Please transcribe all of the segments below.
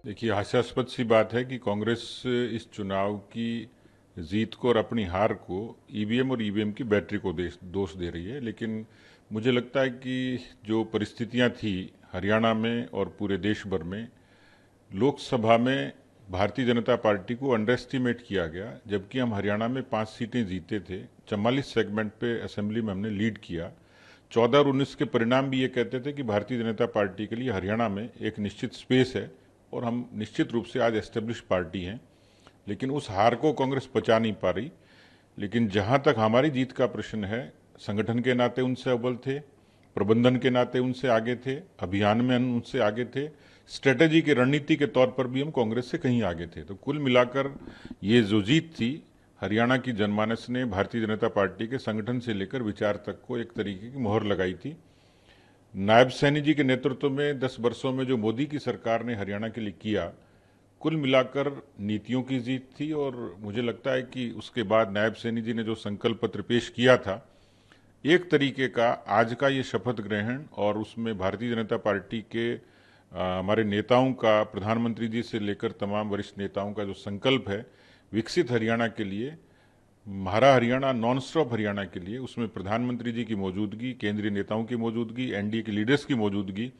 देखिए, हास्यास्पद सी बात है कि कांग्रेस इस चुनाव की जीत को और अपनी हार को ईवीएम और ईवीएम की बैटरी को दोष दे रही है। लेकिन मुझे लगता है कि जो परिस्थितियां थी हरियाणा में और पूरे देश भर में, लोकसभा में भारतीय जनता पार्टी को अंडर एस्टिमेट किया गया। जबकि हम हरियाणा में 5 सीटें जीते थे, 44 सेगमेंट पे असेंबली में हमने लीड किया। 14 और 19 के परिणाम भी ये कहते थे कि भारतीय जनता पार्टी के लिए हरियाणा में एक निश्चित स्पेस है और हम निश्चित रूप से आज एस्टेब्लिश पार्टी हैं। लेकिन उस हार को कांग्रेस पचा नहीं पा रही। लेकिन जहां तक हमारी जीत का प्रश्न है, संगठन के नाते उनसे अव्वल थे, प्रबंधन के नाते उनसे आगे थे, अभियान में हम उनसे आगे थे, स्ट्रेटेजी की रणनीति के तौर पर भी हम कांग्रेस से कहीं आगे थे। तो कुल मिलाकर ये जो जीत थी, हरियाणा की जनमानस ने भारतीय जनता पार्टी के संगठन से लेकर विचार तक को एक तरीके की मोहर लगाई थी। नायब सैनी जी के नेतृत्व में 10 वर्षों में जो मोदी की सरकार ने हरियाणा के लिए किया, कुल मिलाकर नीतियों की जीत थी। और मुझे लगता है कि उसके बाद नायब सैनी जी ने जो संकल्प पत्र पेश किया था, एक तरीके का आज का ये शपथ ग्रहण और उसमें भारतीय जनता पार्टी के हमारे नेताओं का, प्रधानमंत्री जी से लेकर तमाम वरिष्ठ नेताओं का जो संकल्प है विकसित हरियाणा के लिए, हमारा हरियाणा, नॉन स्टॉप हरियाणा के लिए, उसमें प्रधानमंत्री जी की मौजूदगी, केंद्रीय नेताओं की मौजूदगी, एनडीए के लीडर्स की मौजूदगी,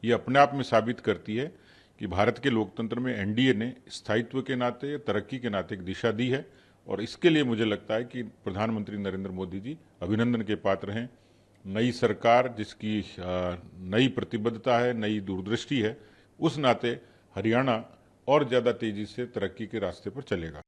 ये अपने आप में साबित करती है कि भारत के लोकतंत्र में एनडीए ने स्थायित्व के नाते, तरक्की के नाते एक दिशा दी है। और इसके लिए मुझे लगता है कि प्रधानमंत्री नरेंद्र मोदी जी अभिनंदन के पात्र हैं। नई सरकार जिसकी नई प्रतिबद्धता है, नई दूरदृष्टि है, उस नाते हरियाणा और ज़्यादा तेजी से तरक्की के रास्ते पर चलेगा।